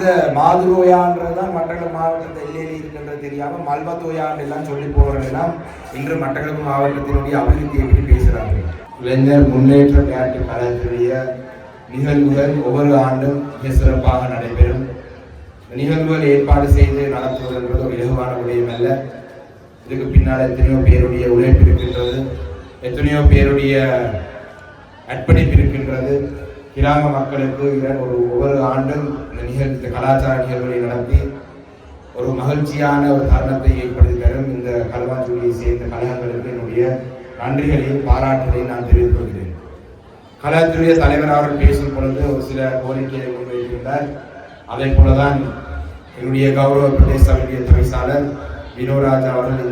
எந்த மாதுரோயான்றதுதான் மட்டக்களப்பு மாவட்டத்தை எல்லையில் இருக்கின்றது தெரியாம மல்வத்தோயான் எல்லாம் சொல்லி போறதெல்லாம் இன்று மட்டக்களப்பு மாவட்டத்தினுடைய அபிவிருத்தியை பற்றி பேசுறாங்க. இளைஞர் முன்னேற்ற விளையாட்டு கழகத்துடைய நிகழ்வுகள் ஒவ்வொரு ஆண்டும் மிக சிறப்பாக நடைபெறும். நிகழ்வுகள் ஏற்பாடு செய்து நடத்துவது என்பது ஒரு இலகுவான விடயம் அல்ல. இதுக்கு பின்னால் எத்தனையோ பேருடைய உழைப்பு இருக்கின்றது, எத்தனையோ பேருடைய அர்ப்பணிப்பு இருக்கின்றது. கிராம மக்களுக்கு ஒவ்வொரு ஆண்டும் இந்த கலாச்சார நிகழ்வுகளை நடத்தி ஒரு மகிழ்ச்சியான ஒரு தருணத்தை ஏற்படுத்தி தரும் இந்த களுவாஞ்சுடியை சேர்ந்த கழகங்களுக்கு என்னுடைய நன்றிகளையும் பாராட்டுகளையும் நான் தெரிவித்துக் கொள்கிறேன். கழகத்துடைய தலைவர் அவர்கள் பேசும் பொழுது ஒரு சில கோரிக்கைகளை முன்வைத்திருந்தார். அதே போலதான் என்னுடைய கௌரவ பிரதேச சபையுடைய துணைசாளர் வினோராஜ் அவர்கள்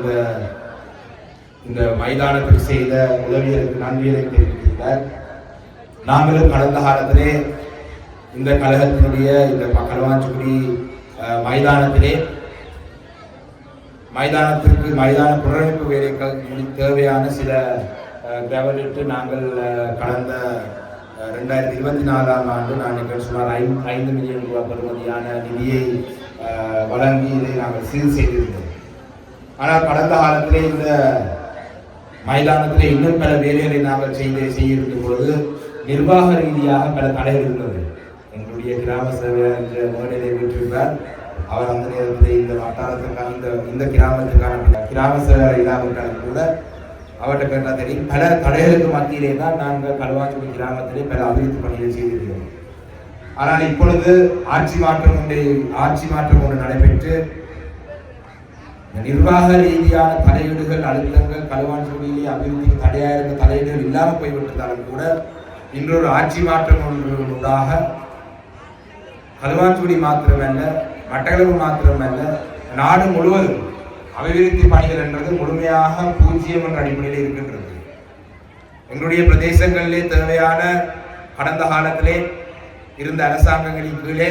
இந்த மைதானத்துக்கு செய்த உதவிகளுக்கு நன்றிகளை தெரிவித்திருந்தார். நாங்களும் கடந்த காலத்திலே இந்த கழகத்தினுடைய இந்த களுவாஞ்சுடி மைதான புனரமைப்பு வேலைக்கு தேவையான சில கிராவலிட்டு நாங்கள் கடந்த 2024ஆம் ஆண்டு நான் சுமார் 5 மில்லியன் ரூபாய் பெறுமதியான நிதியை வழங்கி இதை நாங்கள் சீர் செய்திருந்தோம். ஆனால் கடந்த காலத்திலே இந்த மைதானத்திலே இன்னும் பல வேலைகளை நாங்கள் செய்திருக்கும் பொழுது நிர்வாக ரீதியாக பல தடைகள் இருந்தது. எங்களுடைய கிராம சேவை என்ற முகநிலை விட்டிருந்தார். அவர் அந்த நேரத்தில் இந்த வட்டாரத்துக்கான இந்த கிராமத்துக்கான கிராம சேவை இல்லாமல் கூட அவர்கிட்ட கேட்டால் தெரியும், பல தடைகளுக்கு மத்தியிலே தான் நாங்கள் களுவாஞ்சுடி கிராமத்திலே பல அபிவிருத்தி பணிகளை செய்திருக்கிறோம். ஆனால் இப்பொழுது ஆட்சி மாற்றம் ஒன்று நடைபெற்று நிர்வாக ரீதியான தலையீடுகள் அழுத்தங்கள் களுவாஞ்சுடியிலே அபிவிருத்திக்கு தடையாக இருந்த தலையீடுகள் இல்லாமல் போய்விட்டதாலும் கூட இன்றொரு ஆட்சி மாற்றம் ஒன்றாக களுவாஞ்சுடி மாத்திரமல்ல, மட்டக்களப்பு மாத்திரமல்ல, நாடு முழுவதும் அபிவிருத்தி பணிகள் என்றது முழுமையாக 0 என்ற அடிப்படையில் இருக்கின்றது. எங்களுடைய பிரதேசங்களிலே தேவையான கடந்த காலத்திலே இருந்த அரசாங்கங்களின் கீழே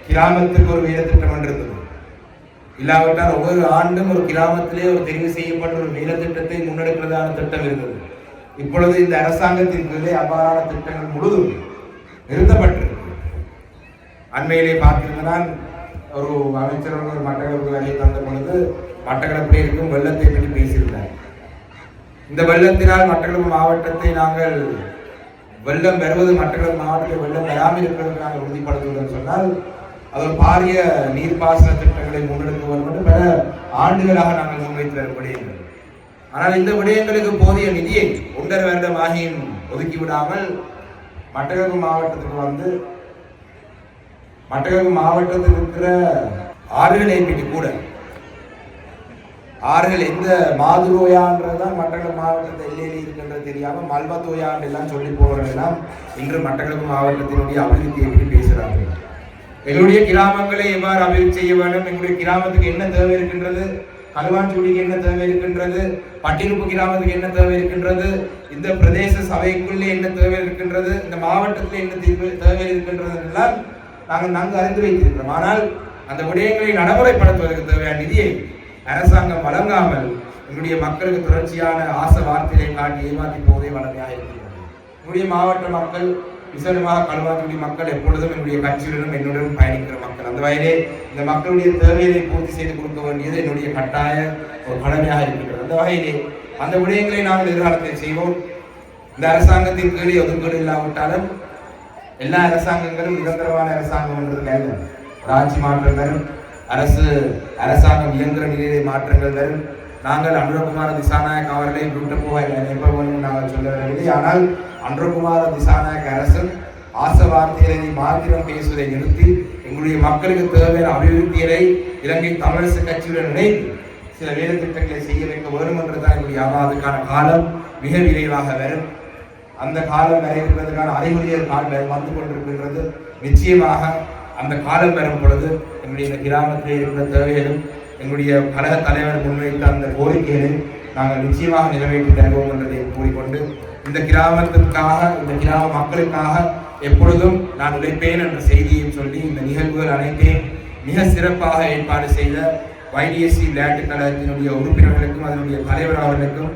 கிராமத்துக்கு ஒரு வேலை திட்டம் இருந்தது. இல்லாவிட்டால் ஒவ்வொரு ஆண்டும் ஒரு கிராமத்திலே ஒரு தெரிவு செய்யப்பட்ட ஒரு வேலை திட்டத்தை முன்னெடுக்கிறதான திட்டம் இருந்தது. இப்பொழுது இந்த அரசாங்கத்தின் கீழே அவ்வாறான திட்டங்கள் முழுதும் நிறுத்தப்பட்டிருக்கு. அண்மையிலே பார்த்திருந்தால் ஒரு அமைச்சர் ஒரு மட்டக்களப்பு வேலையை தந்த பொழுது மட்டக்களப்பிலே இருக்கும் வெள்ளத்தை பற்றி பேசியிருந்தார். இந்த வெள்ளத்தினால் மட்டக்களப்பு மாவட்டத்தை நாங்கள் வெள்ளம் வருவது மட்டக்களப்பு மாவட்டத்தில் வெள்ளம் வராமல் இருக்கிறது நாங்கள் உறுதிப்படுத்துவதுன்னு சொன்னால் அது ஒரு பாரிய நீர்ப்பாசன திட்டங்களை முன்னெடுக்க வேண்டும் என்று பல ஆண்டுகளாக நாங்கள் முன்வைத்து வரும் விடயங்கள். ஆனால் இந்த விடயங்களுக்கு போதிய நிதியை 1.5 வருடம் ஆகியும் ஒதுக்கி விடாமல் மட்டக்களப்பு மாவட்டத்தில் இருக்கிற ஆறுகளை பற்றி கூட ஆறுகள் எந்த மாதுரோயான்றதுதான் மட்டக்களப்பு மாவட்டத்தை எல்லையில் இருக்கின்றது தெரியாம மல்வத்தோயான் எல்லாம் சொல்லி போறதெல்லாம் இன்று மட்டக்களப்பு மாவட்டத்தினுடைய அபிவிருத்தியை பற்றி பேசுறாங்க. எங்களுடைய கிராமங்களை எவ்வாறு அபிவிருத்தி செய்ய வேண்டும், எங்களுடைய கிராமத்துக்கு என்ன தேவை இருக்கின்றது, களுவாஞ்சுடிக்கு என்ன தேவை இருக்கின்றது, பட்டிருப்பு கிராமத்துக்கு என்ன தேவை இருக்கின்றது, இந்த பிரதேச சபைக்குள்ளே என்ன தேவை இருக்கின்றது, இந்த மாவட்டத்தில் என்ன தேவை இருக்கின்றது எல்லாம் நாங்கள் நன்கு அறிந்து வைத்திருக்கிறோம். ஆனால் அந்த விடயங்களை நடைமுறைப்படுத்துவதற்கு தேவையான நிதியை அரசாங்கம் வழங்காமல் எங்களுடைய மக்களுக்கு தொடர்ச்சியான ஆசை வார்த்தையை காட்டி ஏமாற்றி போவதே வளமையாக இருக்கிறது. என்னுடைய மாவட்ட மக்கள், விசேஷமாக களுவாஞ்சுடி மக்கள் எப்பொழுதும் என்னுடைய கட்சியுடனும் என்னுடன் பயணிக்கிற மக்கள். அந்த வகையிலே இந்த மக்களுடைய தேவையை பூர்த்தி செய்து கொடுக்க வேண்டியது என்னுடைய கட்டாய ஒரு கடமையாக இருக்கின்றது. அந்த வகையிலே அந்த விடயங்களை நாங்கள் எதிர்காலத்தில் செய்வோம். இந்த அரசாங்கத்தின் கீழே ஒதுக்கீடு இல்லாவிட்டாலும் எல்லா அரசாங்கங்களும் நிரந்தரமான அரசாங்கம் என்றது அல்ல. ஆட்சி மாற்றம் தரும், அரசாங்கம் இயங்குகிற நிலையிலே மாற்றங்கள் தரும். நாங்கள் அனுரகுமார திசாநாயக் அவர்களை விட்டு போக நாங்கள் சொல்ல வரவில்லை. ஆனால் அனுரகுமார திசாநாயக் அரசு ஆசை வார்த்தைகளை மாத்திரம் பேசுவதை நிறுத்தி எங்களுடைய மக்களுக்கு தேவையான அபிவிருத்திகளை இலங்கை தமிழரசு கட்சியுடன் இணைந்து சில வேலை திட்டங்களை செய்ய வைக்க வேண்டும் என்றுதான் எங்களுடைய அதுக்கான காலம் மிக விரைவாக வரும். அந்த காலம் வரை இருப்பதற்கான அறிகுறிகள் வந்து கொண்டிருக்கின்றது. நிச்சயமாக அந்த காலம் பெறும் பொழுது எங்களுடைய இந்த கிராமத்தில் இருக்கிற தேவைகளும் எங்களுடைய கழக தலைவர் முன்வைத்த அந்த கோரிக்கைகளை நாங்கள் நிச்சயமாக நிறைவேற்றி தருவோம் என்பதை கூறிக்கொண்டு இந்த கிராமத்திற்காக, இந்த கிராம மக்களுக்காக எப்பொழுதும் நான் உழைப்பேன் என்ற செய்தியையும் சொல்லி இந்த நிகழ்வுகள் அனைத்தையும் மிக சிறப்பாக ஏற்பாடு செய்த YDSC விளையாட்டு கழகத்தினுடைய உறுப்பினர்களுக்கும் அதனுடைய தலைவர் அவர்களுக்கும்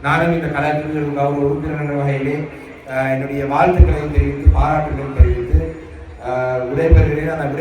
நானும் இந்த கழகத்தினுடைய கௌரவ உறுப்பினர் என்ற வகையிலே என்னுடைய வாழ்த்துக்களை தெரிவித்து பாராட்டுகளை தெரிவித்து விடைபெறுகிறேன். அந்த